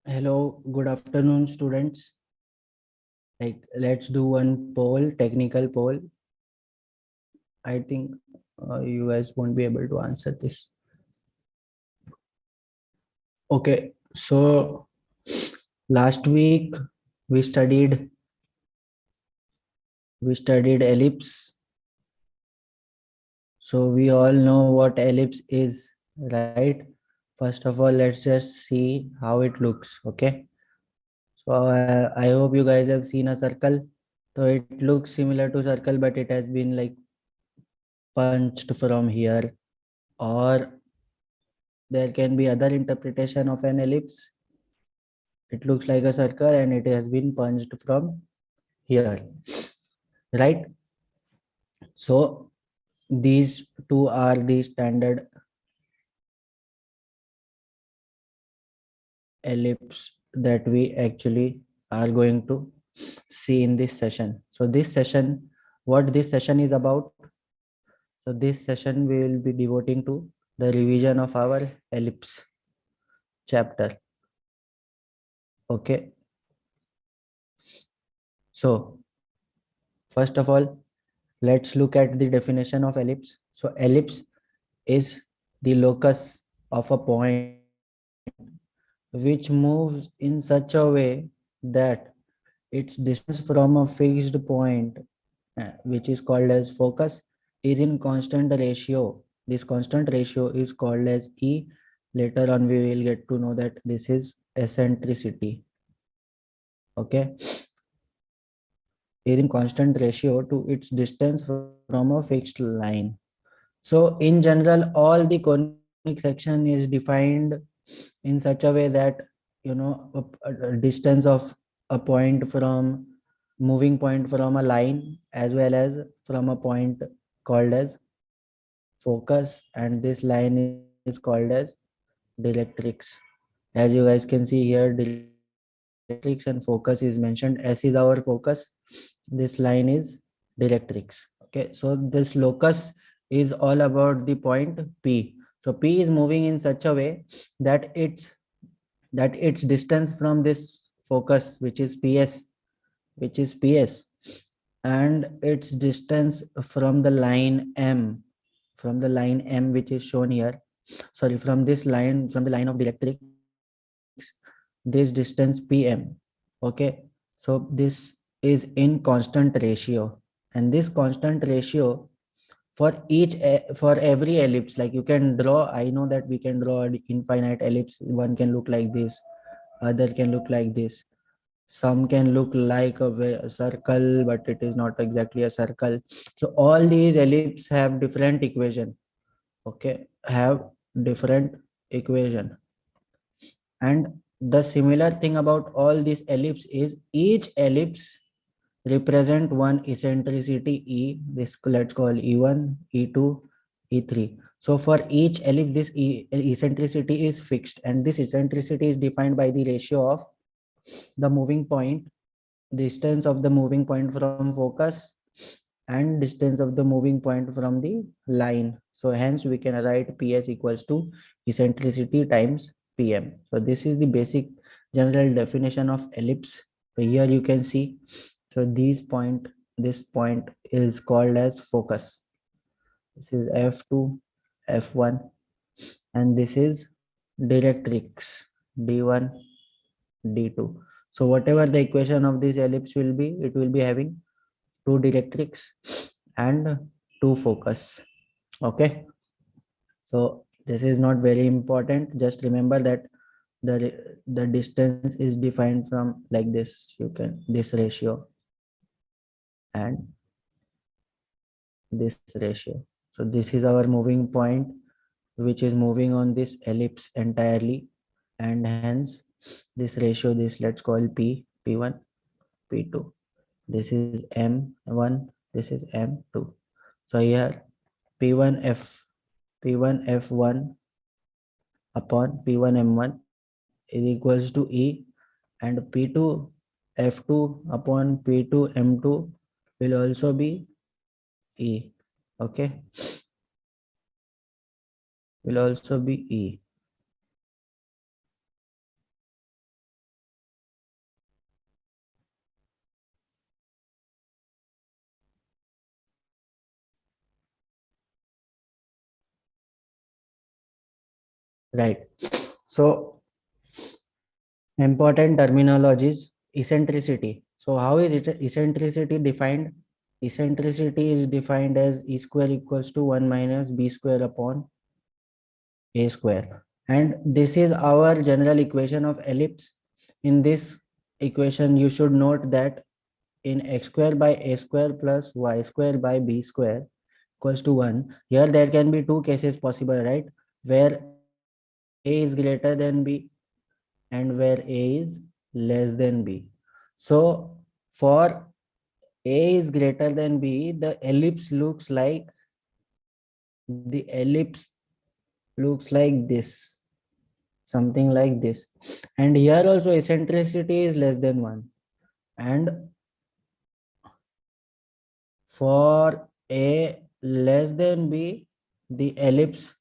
Hello, good afternoon, students. Let's do one poll, technical poll. I think you guys won't be able to answer this. Okay, so last week we studied ellipse. So we all know what ellipse is, right? First of all, let's just see how it looks. Okay. So I hope you guys have seen a circle. So it looks similar to circle, but it has been like punched from here, or there can be other interpretation of an ellipse. It looks like a circle and it has been punched from here, right? So these two are the standard ellipse that we actually are going to see in this session. So this session, what this session is about, so this session we will be devoting to the revision of our ellipse chapter. Okay, so first of all, let's look at the definition of ellipse. So ellipse is the locus of a point which moves in such a way that its distance from a fixed point, which is called as focus, is in constant ratio. This constant ratio is called as E. Later on we will get to know that this is eccentricity. Okay, is in constant ratio to its distance from a fixed line. So in general, all the conic section is defined in such a way that, a distance of a point from moving point from a line, as well as from a point called as focus, and this line is called as directrix. As you guys can see here, directrix and focus is mentioned. S is our focus, this line is directrix. Okay, so this locus is all about the point P. So P is moving in such a way that its distance from this focus, which is PS, and its distance from the line M, which is shown here. Sorry, from this line, from the line of directrix, this distance PM. Okay, so this is in constant ratio, and this constant ratio for for every ellipse, like you can draw, I know that we can draw an infinite ellipse. One can look like this, other can look like this, some can look like a circle, but it is not exactly a circle. So all these ellipses have different equation. Okay, have different equation. And the similar thing about all these ellipse is each ellipse represent one eccentricity E. This let's call E1, E2, E3. So for each ellipse, this eccentricity is fixed, and this eccentricity is defined by the ratio of the moving point, distance of the moving point from focus, and distance of the moving point from the line. So hence we can write PS equals to eccentricity times PM. So this is the basic general definition of ellipse. So here you can see, so this point is called as focus. This is F2, F1, and this is directrix, D1, D2. So whatever the equation of this ellipse will be, it will be having two directrix and two focus. Okay, so this is not very important. Just remember that the distance is defined from like this. You can this ratio and this ratio. So this is our moving point, which is moving on this ellipse entirely, and hence this ratio, this let's call P1, P2. This is M1, this is M2. So here P1F P1F1 upon P1M1 is equals to E, and P2F2 upon P2M2 will also be E. Okay, will also be E. right? So important terminologies: eccentricity. So how is it eccentricity defined? Eccentricity is defined as e square equals to 1 minus b square upon a square. And this is our general equation of ellipse. In this equation, you should note that in x square by a square plus y square by b square equals to 1. Here there can be two cases possible, right? Where a is greater than b and where a is less than b. So for a is greater than b, the ellipse looks like this, something like this. And here also eccentricity is less than 1. And for a less than b, the ellipse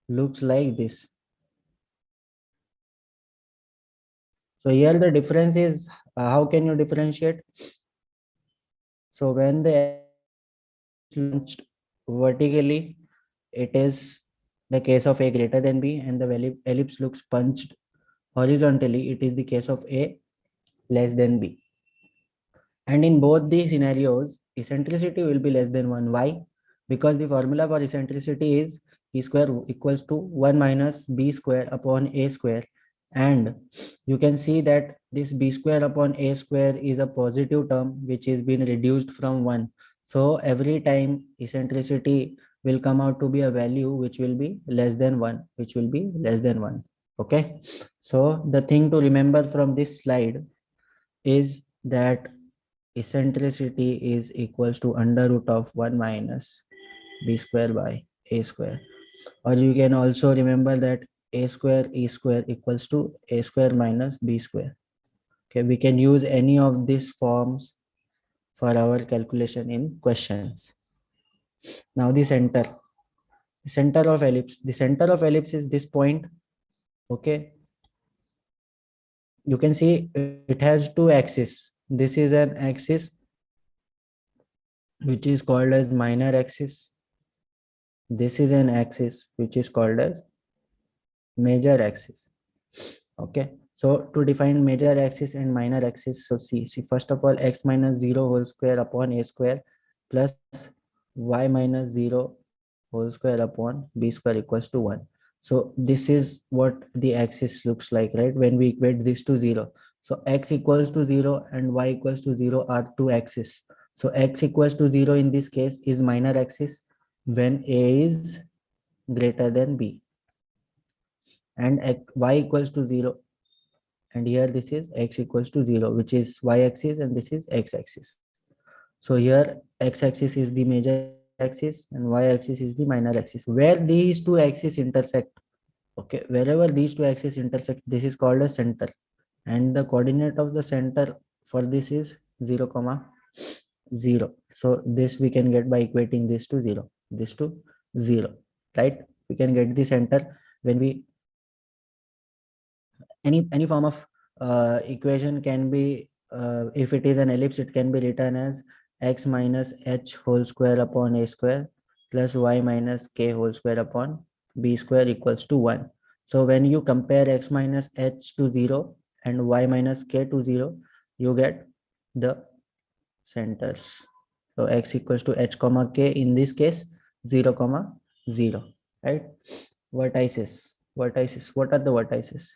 looks like this. So here the difference is, how can you differentiate? So when the ellipse launched vertically, it is the case of a greater than b, and the ellipse looks punched horizontally, it is the case of a less than b. And in both these scenarios, eccentricity will be less than 1. Why? Because the formula for eccentricity is e square equals to 1 minus b square upon a square. And you can see that this b square upon a square is a positive term which is being reduced from 1. So every time eccentricity will come out to be a value which will be less than 1, which will be less than 1. Okay. So the thing to remember from this slide is that eccentricity is equals to under root of 1 minus b square by a square. Or you can also remember that a square e square equals to a square minus b square. Okay, we can use any of these forms for our calculation in questions. Now the center of ellipse. The center of ellipse is this point. Okay, you can see it has two axes. This is an axis which is called as minor axis. This is an axis which is called as major axis. Okay, so to define major axis and minor axis, so see first of all, x minus 0 whole square upon a square plus y minus 0 whole square upon b square equals to 1. So this is what the axis looks like, right, when we equate this to 0. So x equals to 0 and y equals to 0 are two axes. So x equals to 0 in this case is minor axis when a is greater than b, and y equals to 0, and here this is x equals to 0, which is y-axis, and this is x-axis. So here x-axis is the major axis and y-axis is the minor axis. Where these two axes intersect, okay, wherever these two axes intersect, this is called a center, and the coordinate of the center for this is 0 comma 0. So this we can get by equating this to 0, this to 0, right? We can get the center when we any form of equation can be, if it is an ellipse, it can be written as x minus h whole square upon a square plus y minus k whole square upon b square equals to 1. So when you compare x minus h to 0 and y minus k to 0, you get the centers. So x equals to h comma k, in this case 0 comma 0, right? Vertices, what are the vertices?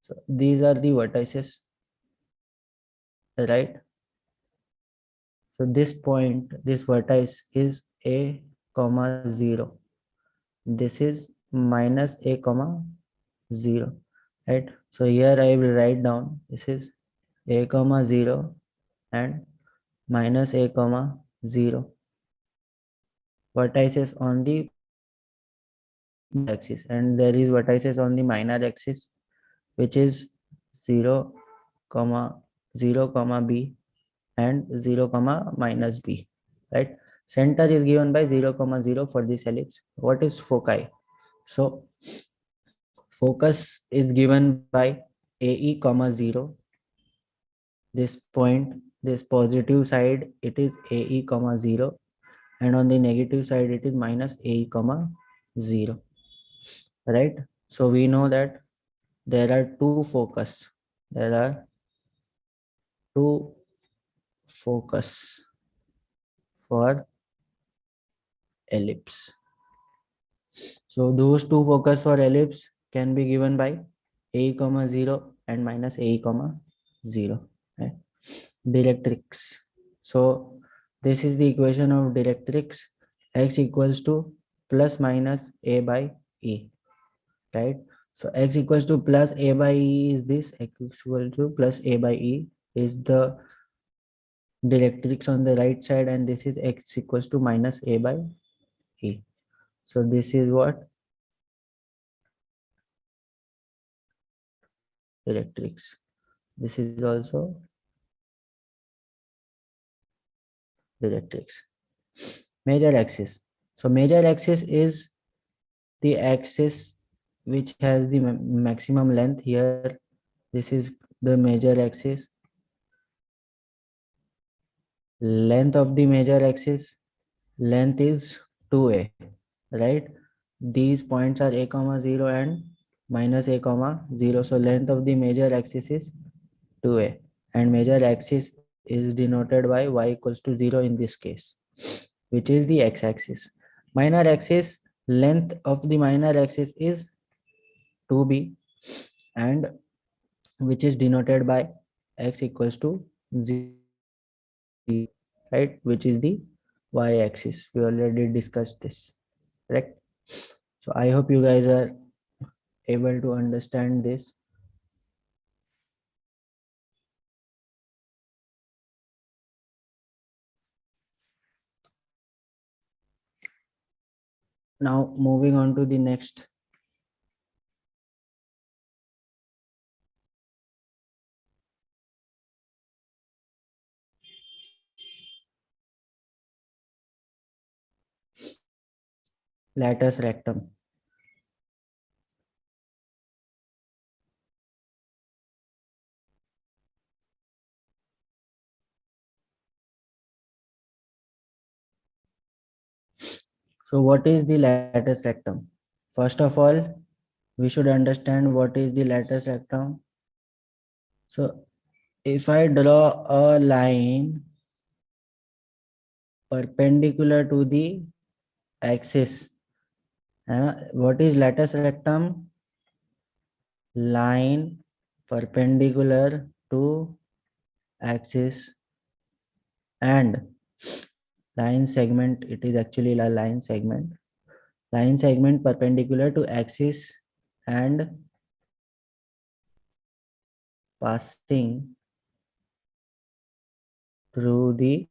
So these are the vertices, right? So this point, this vertex is a comma 0. This is minus a comma 0, right? So here I will write down this is a comma 0 and minus a comma 0 vertices on the major axis, and there is vertices on the minor axis, which is 0 comma 0 comma b and 0 comma minus b, right? Center is given by 0 comma 0 for this ellipse. What is foci? So focus is given by ae comma 0. This point, this positive side, it is ae comma 0, and on the negative side it is minus ae comma 0, right? So we know that there are two focus. There are two focus for ellipse. So those two focus for ellipse can be given by a comma 0 and minus a comma 0. Right? Directrix. So this is the equation of directrix. X equals to plus minus a by e. Right? So x equals to plus a by e is this. X equal to plus a by e is the directrix on the right side, and this is x equals to minus a by e. So this is what directrix. This is also directrix. Major axis. So major axis is the axis which has the maximum length. Here this is the major axis. Length of the major axis, length is 2a, right? These points are a comma 0 and minus a comma 0. So length of the major axis is 2a, and major axis is denoted by y equals to 0 in this case, which is the x-axis. Minor axis, length of the minor axis is 2b, and which is denoted by x equals to 0, right? Which is the y-axis. We already discussed this, correct? So I hope you guys are able to understand this. Now moving on to the next. Latus rectum. So what is the latus rectum? First of all, we should understand what is the latus rectum. So if I draw a line perpendicular to the axis, what is latus rectum? Line perpendicular to axis and line segment. It is actually a line segment perpendicular to axis and passing through the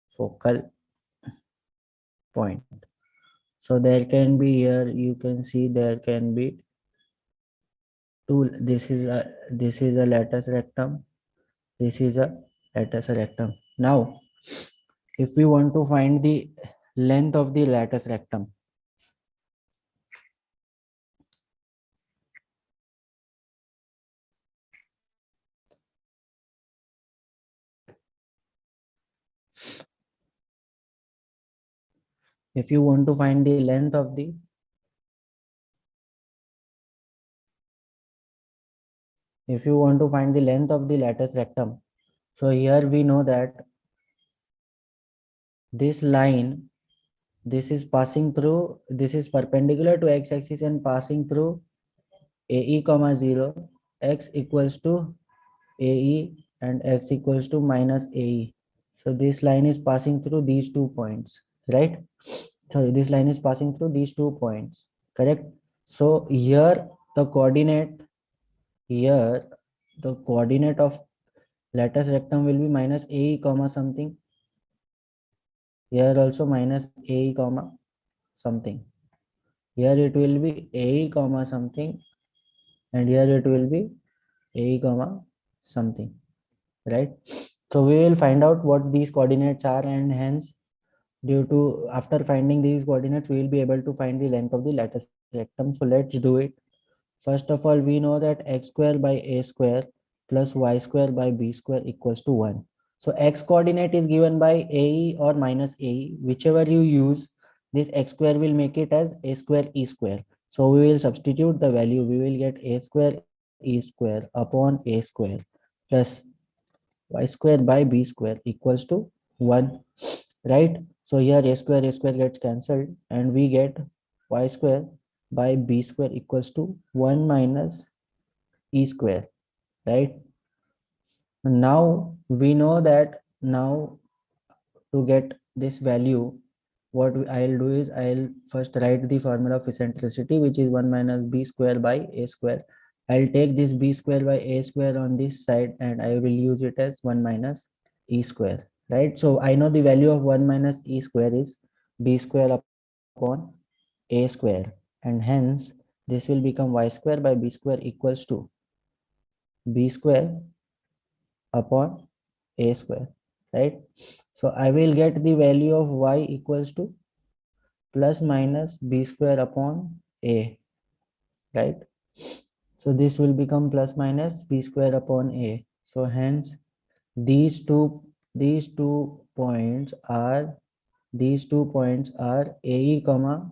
focal point. So there can be, here you can see there can be two. This is a latus rectum. This is a latus rectum. Now if we want to find the length of the latus rectum, if you want to find the length of the if you want to find the length of the latus rectum, so here we know that this line, this is passing through, this is perpendicular to x-axis and passing through ae comma 0, x equals to ae and x equals to minus ae. So this line is passing through these 2 points, right? Sorry, this line is passing through these 2 points, correct? So here the coordinate of latus rectum will be minus ae comma something. Here also minus ae comma something. Here it will be ae comma something, and here it will be ae comma something, right? So we will find out what these coordinates are, and hence due to after finding these coordinates we will be able to find the length of the latus rectum. So let's do it. First of all, we know that x square by a square plus y square by b square equals to 1. So x coordinate is given by ae or minus ae, whichever you use. this x square will make it as a square e square. So we will substitute the value. We will get a square e square upon a square plus y square by b square equals to 1, right? So here a square gets cancelled and we get y square by b square equals to 1 minus e square, right? Now we know that now to get this value, what I'll do is I'll first write the formula of eccentricity, which is 1 minus b square by a square. I'll take this b square by a square on this side and I will use it as 1 minus e square, right? So I know the value of 1 minus e square is b square upon a square, and hence this will become y square by b square equals to b square upon a square, right? So I will get the value of y equals to plus minus b square upon a, right? So this will become plus minus b square upon a. So hence these two these two points are ae comma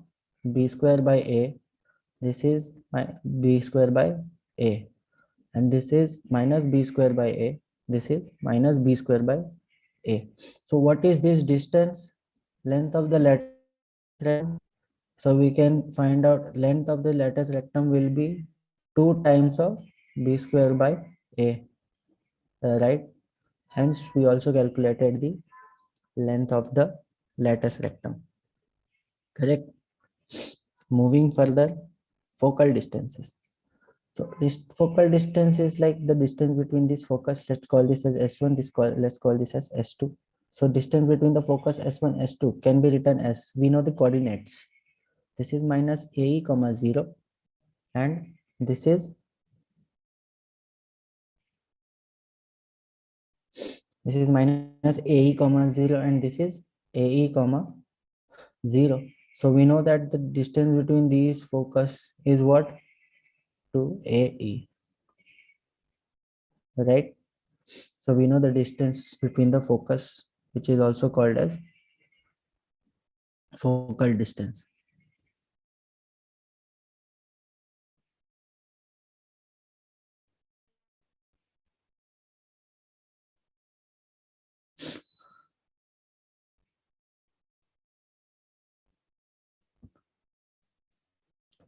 b square by a. This is my b square by a, and this is minus b square by a. This is minus b square by a. So what is this distance? Length of the lattice rectangle. So we can find out length of the lattice rectum will be 2 times of b square by a, right? Hence we also calculated the length of the lattice rectum, correct? Moving further, focal distances. So this focal distance is like the distance between this focus. Let's call this as S1. Let's call this as S2. So distance between the focus S1 S2 can be written as, we know the coordinates. This is minus AE comma 0, and this is minus AE comma 0, and this is AE comma 0. So we know that the distance between these focus is what? To AE, right? So we know the distance between the focus, which is also called as focal distance.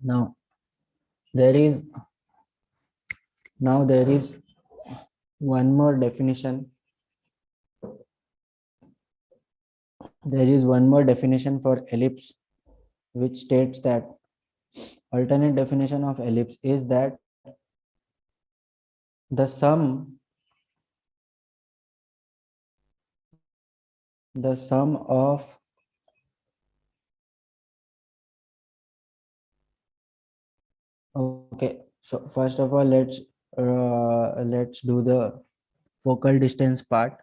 Now there is there is one more definition. There is one more definition for ellipse, which states that alternate definition of ellipse is that the sum of okay, so first of all let's do the focal distance part.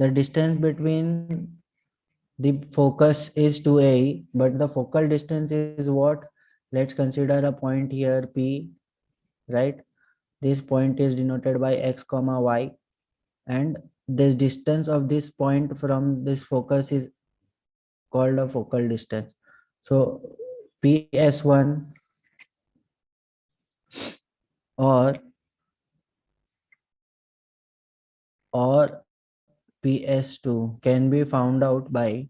The distance between the focus is 2a, but the focal distance is what? Let's consider a point here P, right? This point is denoted by x comma y, and this distance of this point from this focus is called a focal distance. So PS1 or PS2 can be found out by,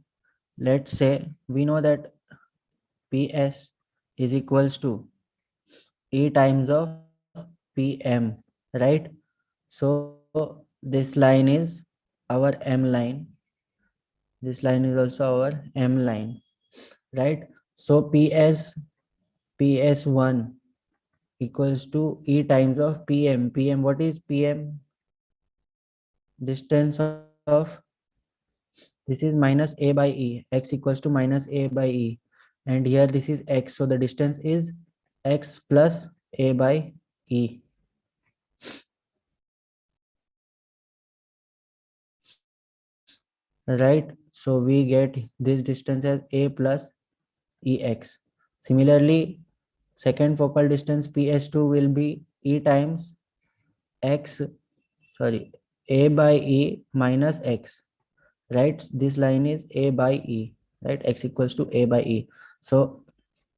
let's say we know that PS is equals to E times of PM, right? So this line is our M line. This line is also our M line, right? So PS1 equals to E times of PM. PM, what is PM? Distance of, this is minus A by E. X equals to minus A by E. And here this is X. So the distance is X plus A by E. Right? So we get this distance as A plus EX. Similarly, second focal distance PS2 will be E times X, sorry, A by E minus X, right? This line is a by e, right? X equals to a by e. So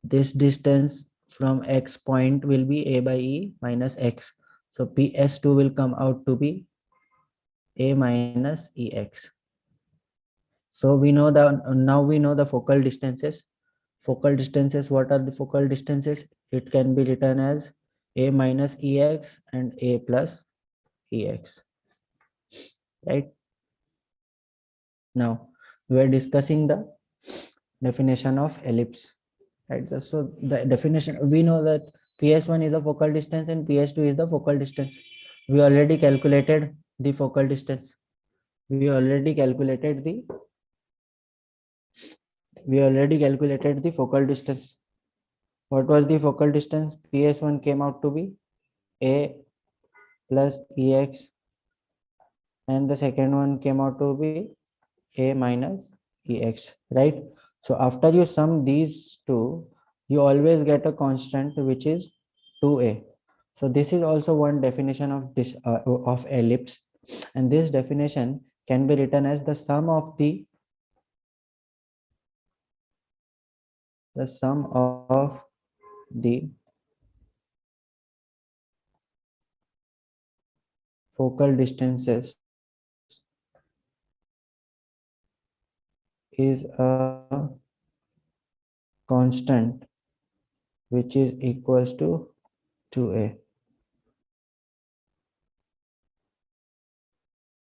this distance from x point will be a by e minus x. So ps2 will come out to be a minus ex. So we know that now we know the focal distances. Focal distances, what are the focal distances? It can be written as a minus ex and a plus ex, right? Now we are discussing the definition of ellipse, right? So the definition, we know that ps1 is the focal distance and ps2 is the focal distance. We already calculated the focal distance. We already calculated the we already calculated the focal distance. What was the focal distance? ps1 came out to be a plus ex, and the second one came out to be a minus ex, right? So after you sum these two, you always get a constant which is 2a. So this is also one definition of this of ellipse, and this definition can be written as the sum of the focal distances is a constant which is equals to 2a.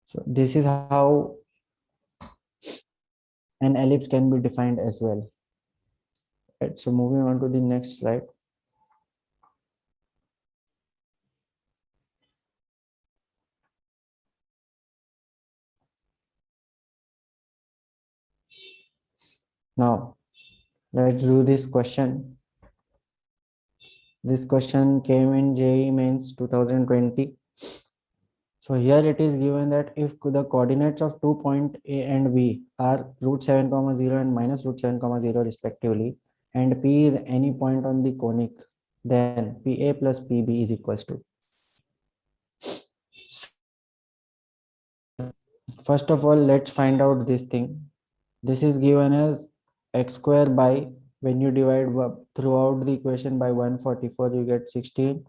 So this is how an ellipse can be defined as well. Right, so moving on to the next slide. Now let's do this question. This question came in JEE Mains 2020. So here it is given that if the coordinates of 2 point A and B are root 7 comma 0 and minus root 7 comma 0 respectively, and P is any point on the conic, then PA plus PB is equals to. First of all, let's find out this thing. This is given as x square by, when you divide throughout the equation by 144, you get 16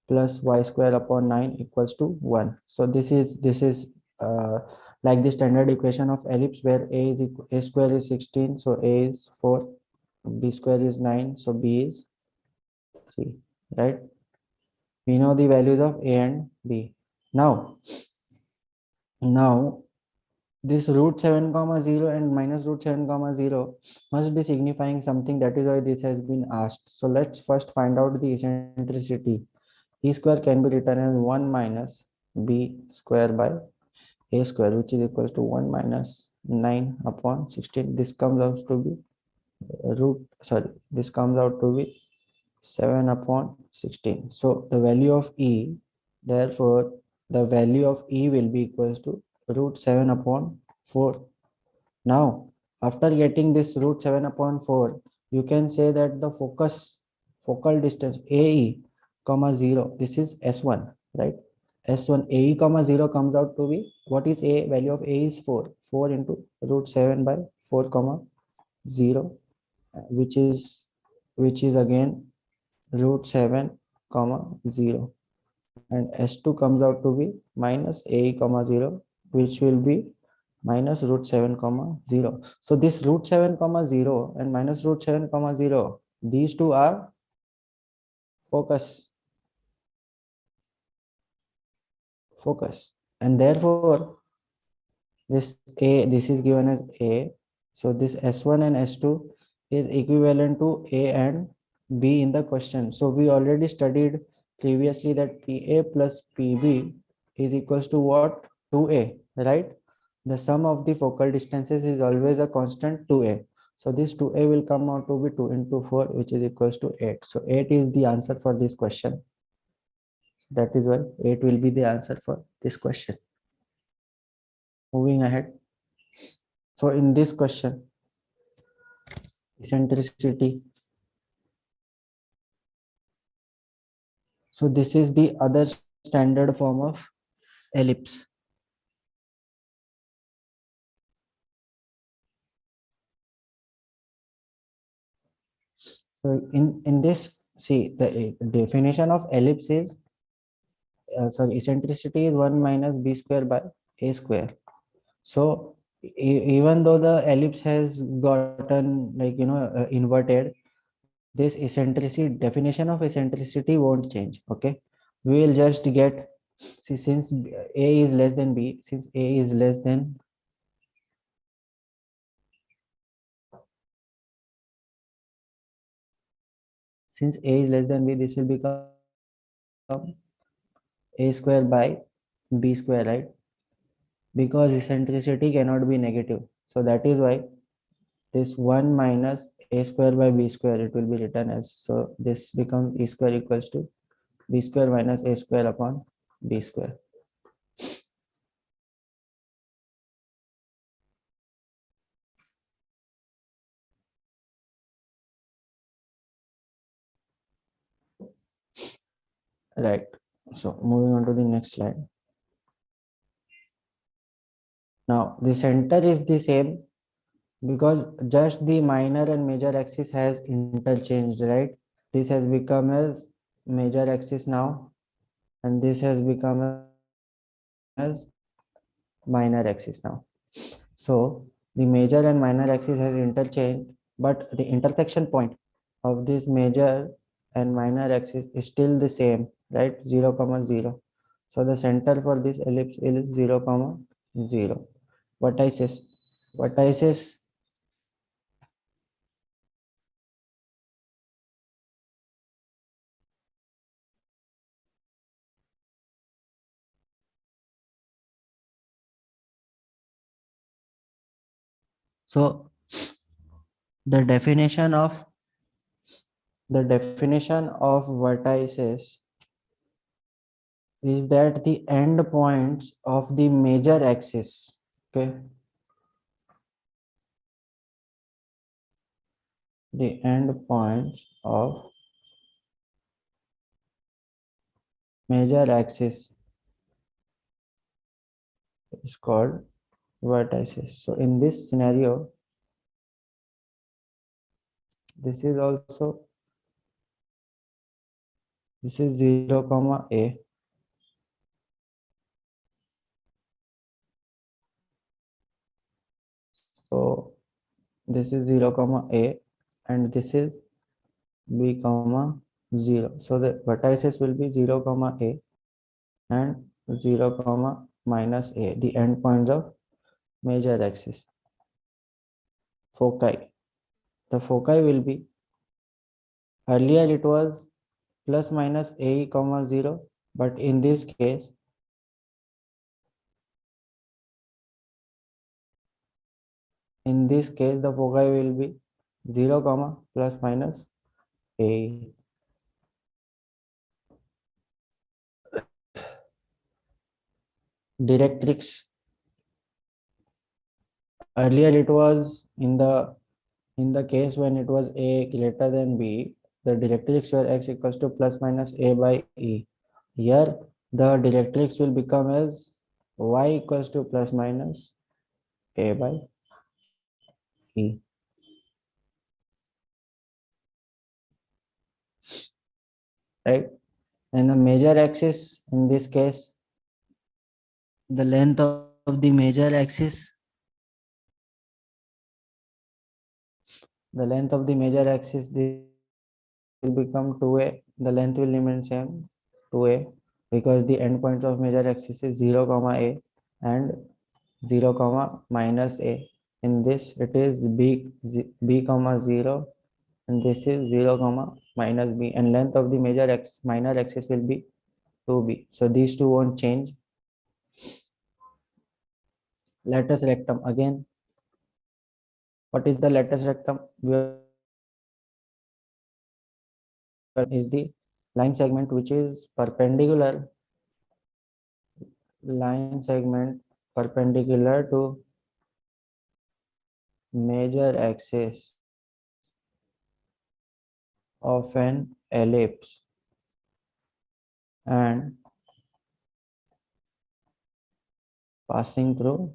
plus y square upon 9 equals to 1. So this is uh, like the standard equation of ellipse, where a square is 16, so a is 4, b square is 9, so b is 3, right? We know the values of a and b. Now this root 7 comma 0 and minus root 7 comma 0 must be signifying something. That is why this has been asked. So let's first find out the eccentricity. E square can be written as 1 minus b square by a square, which is equals to 1 minus 9 upon 16. This comes out to be this comes out to be 7 upon 16. So the value of e, therefore the value of e will be equals to root 7 upon 4. Now, after getting this root 7 upon 4, you can say that the focal distance AE comma 0, this is S1, right? S1 AE comma 0 comes out to be, what is A? Value of A is 4. 4 into root 7 by 4 comma 0, which is again root 7 comma 0. And S2 comes out to be minus AE comma 0, which will be minus root 7 comma 0. So this root 7 comma 0 and minus root 7 comma 0, these two are focus, and therefore this is given as a. So this s1 and s2 is equivalent to a and b in the question. So we already studied previously that pa plus pb is equals to what? 2a, right? The sum of the focal distances is always a constant 2a. So this 2a will come out to be 2 into 4, which is equals to 8. So 8 is the answer for this question. That is why 8 will be the answer for this question. Moving ahead. So in this question, eccentricity. So this is the other standard form of ellipse. So in this, see the definition of ellipse is sorry, eccentricity is 1 minus b square by a square. So even though the ellipse has gotten like inverted, this eccentricity definition of eccentricity won't change. Okay, we will just get, see, since a is less than b, since a is less than, since a is less than b, this will become a square by b square, right? Because eccentricity cannot be negative, so that is why this 1 minus a square by b square, it will be written as, so this becomes e square equals to b square minus a square upon b square. Right. So moving on to the next slide. Now the center is the same because just the minor and major axis has interchanged, right? This has become as major axis now, and this has become as minor axis now. So the major and minor axis has interchanged, but the intersection point of this major and minor axis is still the same, right? 0 comma 0. So the center for this ellipse is 0 comma 0. Vertices, vertices, so the definition of, the definition of vertices is that the end points of the major axis, okay, the end points of major axis is called vertices. So in this scenario, this is also, this is 0 comma a, so this is 0 comma a, and this is b comma 0. So the vertices will be 0 comma a and 0 comma minus a, the endpoints of major axis. Foci, the foci will be, earlier it was plus minus a comma 0, but in this case the foci will be 0 comma plus minus a. Directrix, earlier it was in the case when it was a greater than b, the directrix were x equals to plus minus a by e. Here the directrix will become as y equals to plus minus a by e, right? And the major axis in this case, the length of the major axis, the length of the major axis, this will become 2a, the length will remain same 2a, because the endpoints of major axis is 0 comma a and 0 comma minus a. In this it is b comma 0, and this is 0 comma minus b, and length of the major x minor axis will be 2b. So these two won't change. Latus rectum, again, what is the latus rectum? We are is the line segment which is perpendicular, line segment perpendicular to major axis of an ellipse and passing through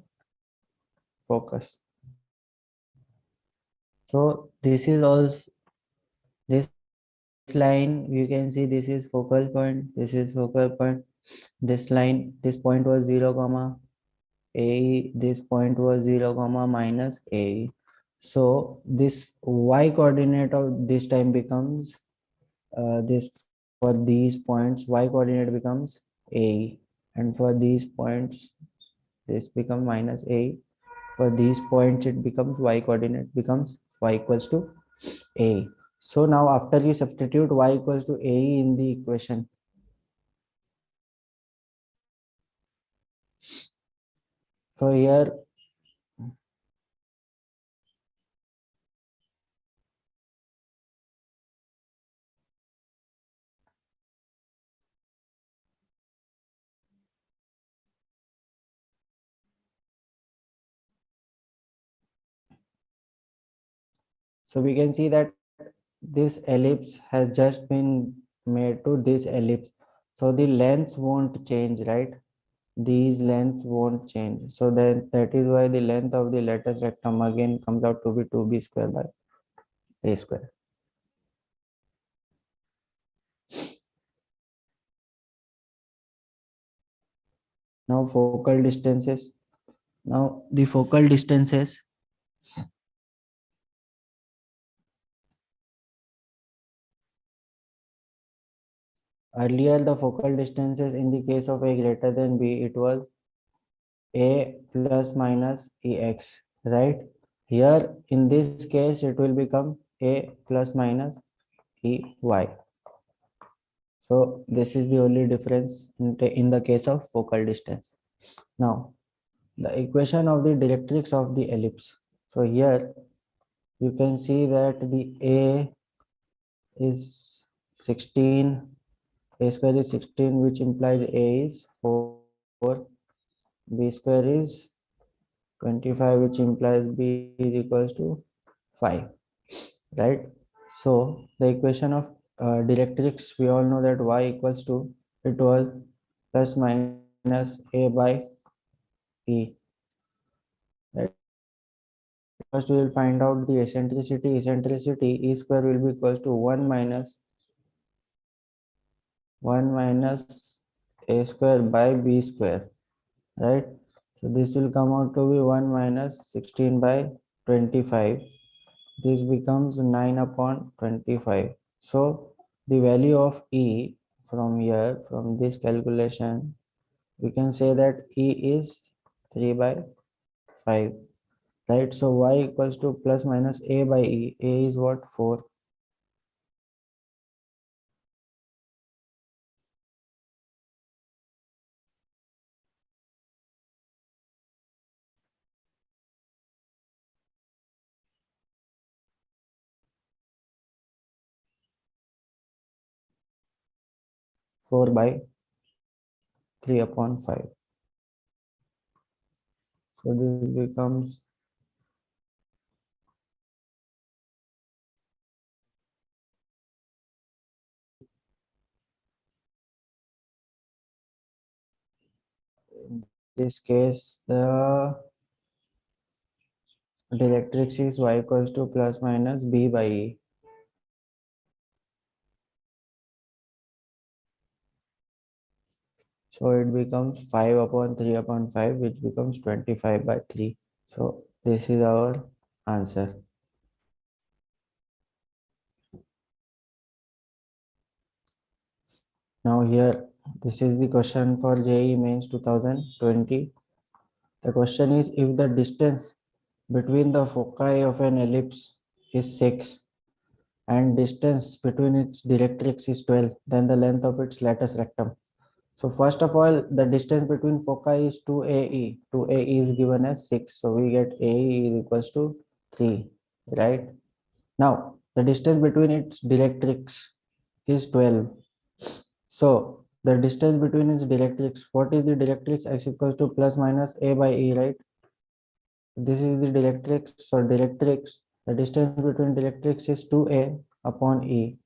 focus. So this is also, this line you can see this is focal point, this is focal point. This line, this point was 0 comma a, this point was 0 comma minus a. So this y coordinate of this time becomes this, for these points y coordinate becomes a, and for these points this becomes minus a. For these points it becomes y coordinate becomes y equals to a. So now after you substitute y equals to a in the equation, so here so we can see that this ellipse has just been made to this ellipse, so the lengths won't change, right? These lengths won't change, so then that is why the length of the lattice rectum again comes out to be 2b square by a square. Now focal distances, now the focal distances, earlier the focal distances in the case of a greater than b, it was a plus minus ex, right? Here in this case it will become a plus minus ey. So this is the only difference in the case of focal distance. Now the equation of the directrix of the ellipse. So here you can see that the a is 16, a square is 16, which implies a is 4, b square is 25, which implies b is equals to 5, right? So the equation of directrix, we all know that y equals to, it was plus minus a by e, right? First we will find out the eccentricity. Eccentricity e square will be equals to 1 minus a square by b square, right? So this will come out to be 1 minus 16 by 25. This becomes 9 upon 25. So the value of e from here, from this calculation, we can say that e is 3 by 5, right? So y equals to plus minus a by e. A is what? 4. 4 by 3 upon 5. So this becomes, in this case, the directrix is y equals to plus minus b by e. So it becomes 5 upon 3 upon 5, which becomes 25 by 3. So this is our answer. Now here, this is the question for JEE Mains 2020. The question is, if the distance between the foci of an ellipse is 6 and distance between its directrix is 12, then the length of its latus rectum. So first of all, the distance between foci is 2AE. 2AE is given as 6. So we get AE is equals to 3, right? Now, the distance between its directrix is 12. So the distance between its directrix, what is the directrix? X equals to plus minus A by E, right? This is the directrix. So directrix, the distance between directrix is 2A upon E.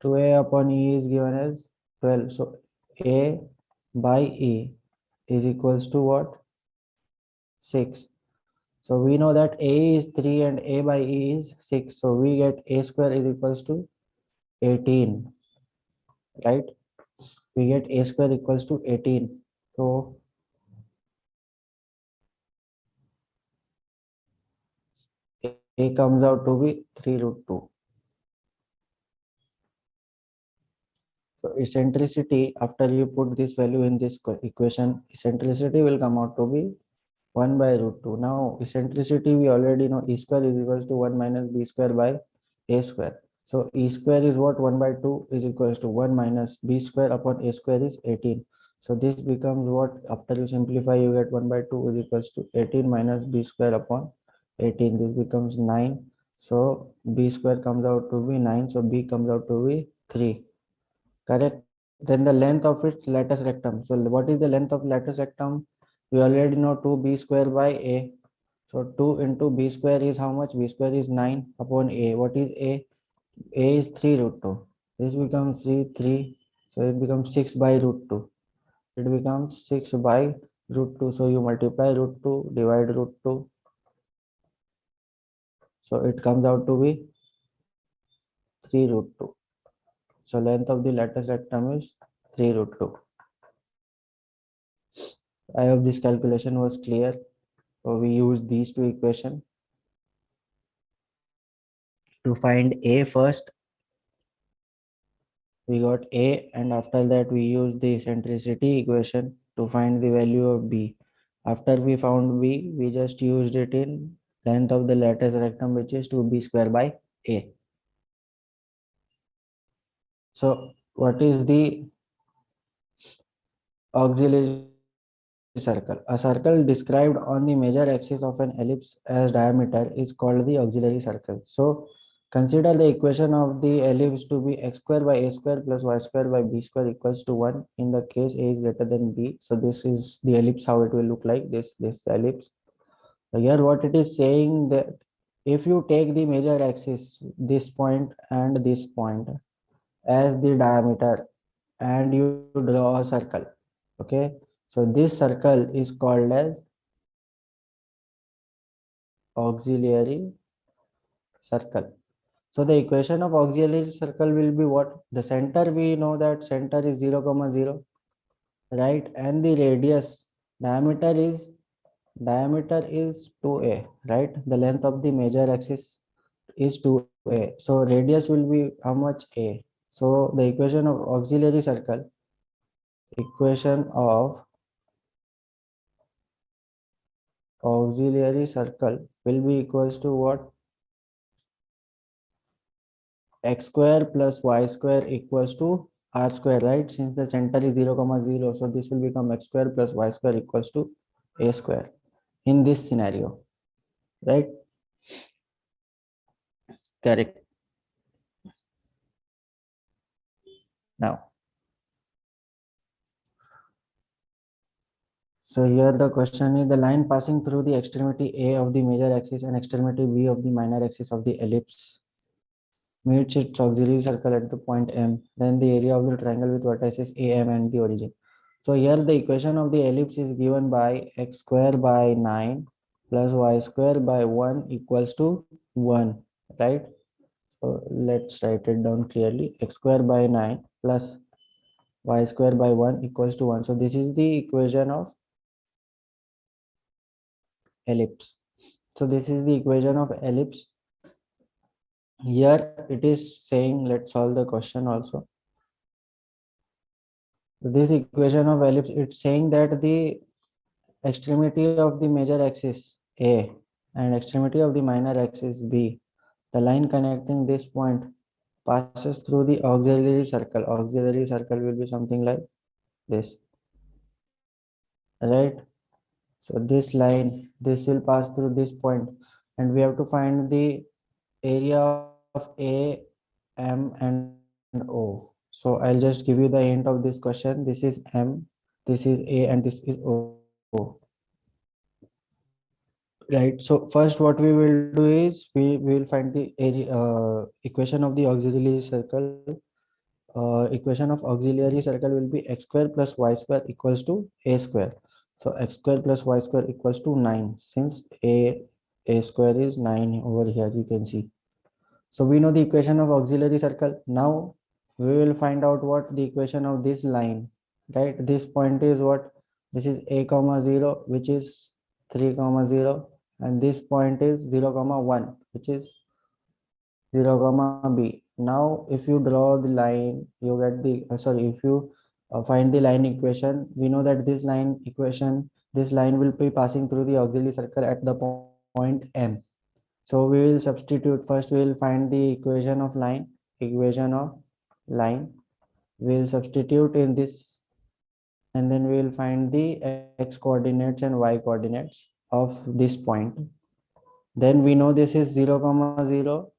2A upon E is given as 12. So A by E is equals to what? 6. So we know that A is 3 and A by E is 6. So we get A square is equals to 18, right? We get a square equals to 18. So a comes out to be 3 root 2. So eccentricity, after you put this value in this equation, eccentricity will come out to be 1 by root 2. Now eccentricity we already know, e square is equals to 1 minus b square by a square. So e square is what? 1 by 2 is equals to 1 minus b square upon a square is 18. So this becomes what? After you simplify, you get 1 by 2 is equals to 18 minus b square upon 18. This becomes 9. So b square comes out to be 9. So b comes out to be 3. Correct. Then the length of its lattice rectum. So what is the length of lattice rectum? We already know 2b square by a. So 2 into b square is how much? B square is 9 upon a. What is a? A is 3 root 2. This becomes 3. So it becomes 6 by root 2. It becomes 6 by root 2. So you multiply root 2, divide root 2. So it comes out to be 3 root 2. So length of the lattice rectum is 3 root 2. I hope this calculation was clear. So we use these two equations to find a first. We got a, and after that we use the eccentricity equation to find the value of b. After we found b, we just used it in length of the lattice rectum, which is 2b square by a. So what is the auxiliary circle? A circle described on the major axis of an ellipse as diameter is called the auxiliary circle. So consider the equation of the ellipse to be x square by a square plus y square by b square equals to 1 in the case a is greater than b. So this is the ellipse, how it will look like, this ellipse. So here what it is saying, that if you take the major axis, this point and this point, as the diameter, and you draw a circle, okay, so this circle is called as auxiliary circle. So the equation of auxiliary circle will be what? The center, we know that center is 0 comma 0, right? And the radius, diameter is diameter is 2a, right? The length of the major axis is 2a, so radius will be how much? A. So the equation of auxiliary circle will be equals to what? X square plus y square equals to r square, right? Since the center is 0 comma 0, so this will become x square plus y square equals to a square in this scenario, right? Correct. Now, so here the question is, the line passing through the extremity a of the major axis and extremity b of the minor axis of the ellipse meets its auxiliary circle at the point M, then the area of the triangle with vertices AM and the origin. So here the equation of the ellipse is given by x square by 9 plus y square by 1 equals to 1, right? So let's write it down clearly. X square by 9 plus y square by 1 equals to 1. So this is the equation of ellipse. So this is the equation of ellipse. Here it is saying, let's solve the question also. This equation of ellipse, it's saying that the extremity of the major axis A and extremity of the minor axis B, the line connecting this point passes through the auxiliary circle. Auxiliary circle will be something like this, right? So this line, this will pass through this point, and we have to find the area of A, M, and O. So I'll just give you the hint of this question. This is M, this is A, and this is O. Right. So first what we will do is we will find the area equation of the auxiliary circle. Equation of auxiliary circle will be x square plus y square equals to a square. So x square plus y square equals to 9, since a square is 9 over here, you can see. So we know the equation of auxiliary circle. Now we will find out what the equation of this line, right? This point is what? This is a comma 0, which is 3 comma 0, and this point is 0 comma 1, which is 0 comma b. Now if you draw the line, you get the if you find the line equation, we know that this line equation, this line will be passing through the auxiliary circle at the point M. So we will substitute. First we will find the equation of line. We will substitute in this, and then we will find the x coordinates and y coordinates of this point. Then we know this is 0 comma 0,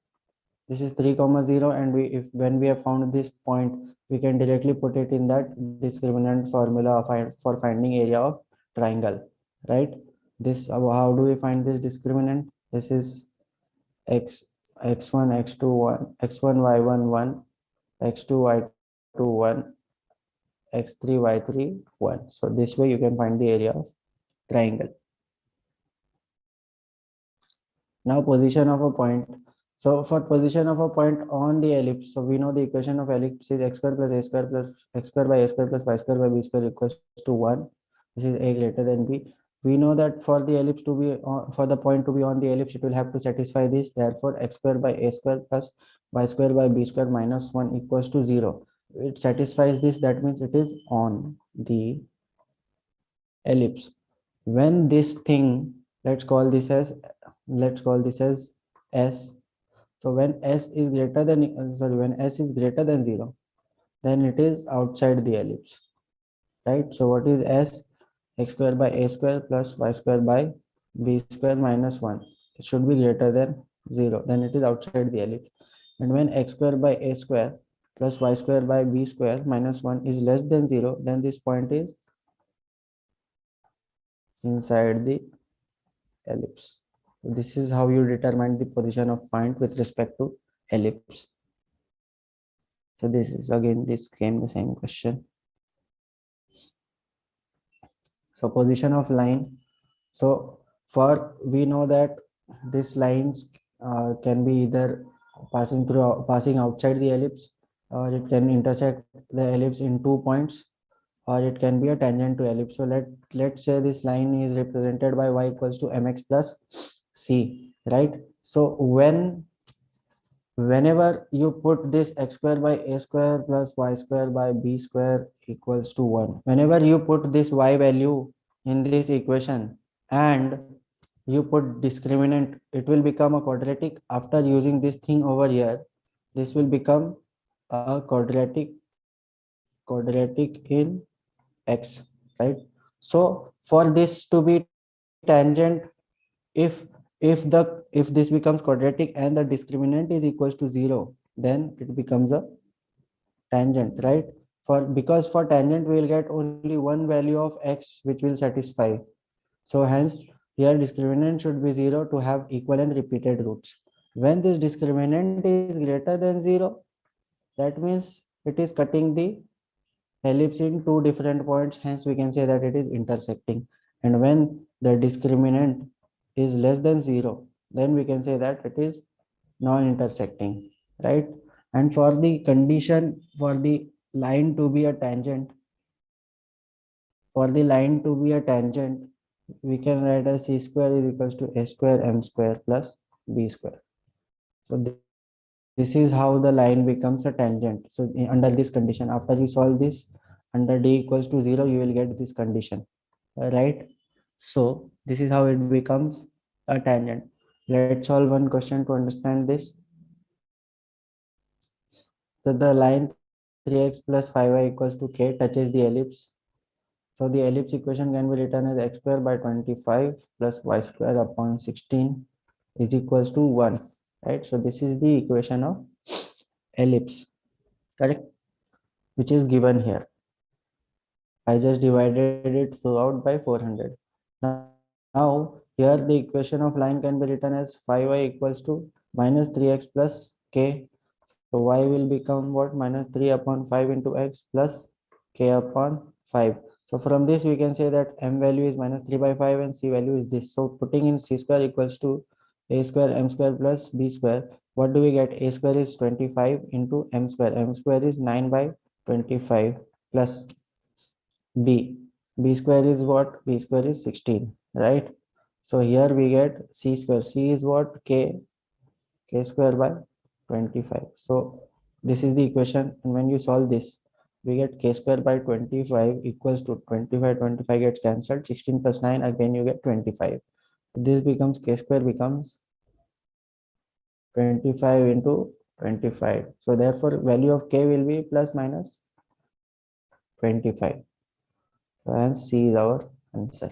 this is 3 comma 0, and we, if when we have found this point, we can directly put it in that discriminant formula for finding area of triangle, right? This, how do we find this discriminant? This is x x1 x2 1 x1 y1 1 x2 y2 1 x3 y3 1. So this way you can find the area of triangle. Now position of a point. So for position of a point on the ellipse, so we know the equation of ellipse is x square plus a square plus x square by a square plus y square by b square equals to 1. This is a greater than b. We know that for the ellipse to be for the point to be on the ellipse, it will have to satisfy this. Therefore, x square by a square plus y square by b square minus 1 equals to 0. It satisfies this. That means it is on the ellipse. When this thing, let's call this as s. So when s is greater than when s is greater than 0, then it is outside the ellipse, right? So what is s? X square by a square plus y square by b square minus 1. It should be greater than 0, then it is outside the ellipse. And when x square by a square plus y square by b square minus 1 is less than 0, then this point is inside the ellipse. This is how you determine the position of point with respect to ellipse. So this is again, this came the same question. So position of line. So for, we know that these lines can be either passing outside the ellipse, or it can intersect the ellipse in 2 points, or it can be a tangent to ellipse. So let's say this line is represented by y equals to mx plus c, right? So whenever you put this x square by a square plus y square by b square equals to 1, whenever you put this y value in this equation and you put discriminant, it will become a quadratic. After using this thing over here, this will become a quadratic in x, right? So for this to be tangent, if this becomes quadratic and the discriminant is equals to 0, then it becomes a tangent, right? For, because for tangent we will get only one value of x which will satisfy. So hence here discriminant should be 0 to have equal and repeated roots. When this discriminant is greater than 0, that means it is cutting the ellipse in two different points, hence we can say that it is intersecting. And when the discriminant is less than 0, then we can say that it is non-intersecting, right? And for the condition for the line to be a tangent, we can write as c square is equals to a square m square plus b square. So this is how the line becomes a tangent. So under this condition, after you solve this, under d equals to 0, you will get this condition, right? So this is how it becomes a tangent. Let's solve one question to understand this. So the line 3x plus 5y equals to k touches the ellipse. So the ellipse equation can be written as x square by 25 plus y square upon 16 is equals to 1, right? So this is the equation of ellipse, correct, which is given here. I just divided it throughout by 400. Now here the equation of line can be written as 5y equals to minus 3x plus k. So y will become what? Minus 3 upon 5 into x plus k upon 5. So from this we can say that m value is minus 3 by 5 and c value is this. So putting in c square equals to a square m square plus b square, what do we get? A square is 25 into m square. M square is 9 by 25 plus b. B square is what? B square is 16, right? So here we get c square. C is what? K square by 25. So this is the equation, and when you solve this, we get k square by 25 equals to 25. 25 gets cancelled. 16 plus 9, again you get 25. This becomes k square becomes 25 into 25. So therefore value of k will be plus minus 25. So hence C is our answer.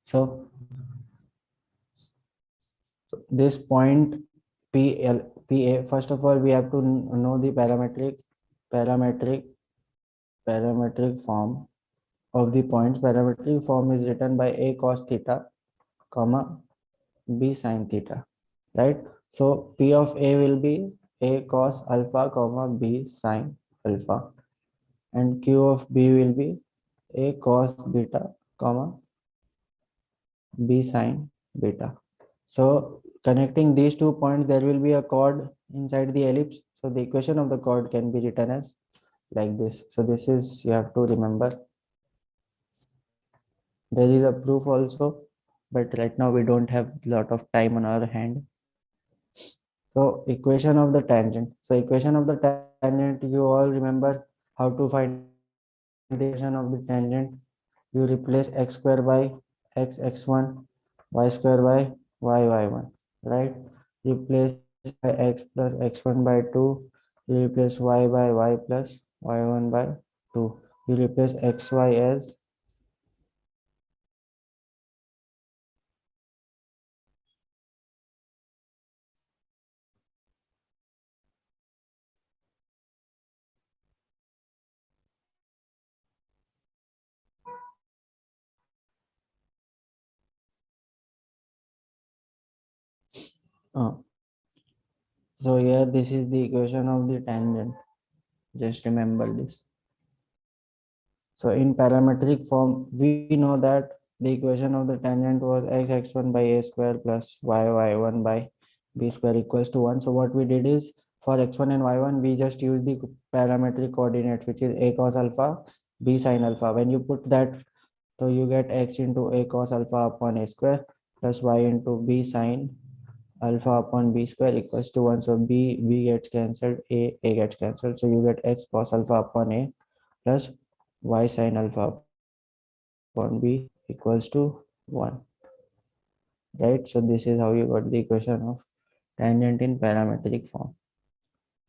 So, this point PA, first of all we have to know the parametric parametric form of the points. Parametric form is written by A cos theta comma B sin theta, right? So P of A will be A cos alpha comma B sin alpha, and Q of B will be A cos beta comma B sin beta. So connecting these 2 points, there will be a chord inside the ellipse. So the equation of the chord can be written as like this. So this is, you have to remember. There is a proof also, but right now we don't have a lot of time on our hand. So equation of the tangent. So equation of the tangent, you all remember how to find the equation of the tangent. You replace x square by x x1, y square by y y1, right? Replace x by x plus x1 by 2. You replace y by y plus y1 by 2. You replace xy as so here this is the equation of the tangent. Just remember this. So in parametric form, we know that the equation of the tangent was x x1 by a square plus y y1 by b square equals to 1. So what we did is, for x1 and y1, we just use the parametric coordinates, which is a cos alpha, b sin alpha. When you put that, so you get x into a cos alpha upon a square plus y into b sin alpha upon b square equals to 1. So b gets cancelled, a gets cancelled. So you get x cos alpha upon a plus y sin alpha upon b equals to 1, right? So this is how you got the equation of tangent in parametric form.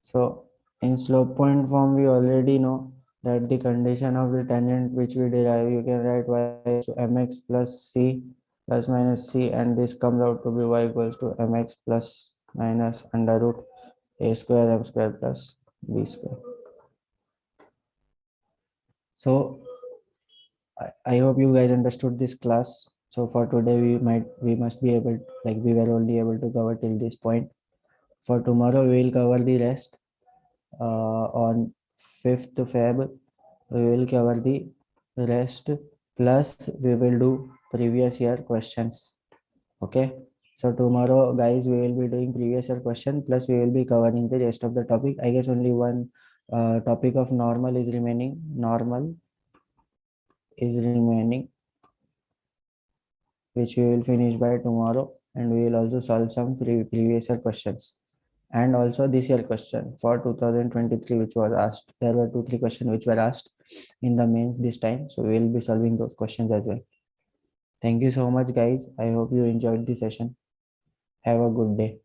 So in slope point form, we already know that the condition of the tangent which we derive, you can write y equals to mx plus c plus minus c, and this comes out to be y equals to mx plus minus under root a square m square plus b square. So I hope you guys understood this class. So for today we must be able, like we were only able to cover till this point. For tomorrow we will cover the rest. On 5th Feb we will cover the rest, plus we will do previous year questions. Okay. So tomorrow guys we will be doing previous year question, plus we will be covering the rest of the topic. I guess only one topic of normal is remaining. Normal is remaining, which we will finish by tomorrow, and we will also solve some previous year questions, and also this year question for 2023 which was asked. There were 2 3 questions which were asked in the mains this time, so we will be solving those questions as well. Thank you so much guys. I hope you enjoyed the session. Have a good day.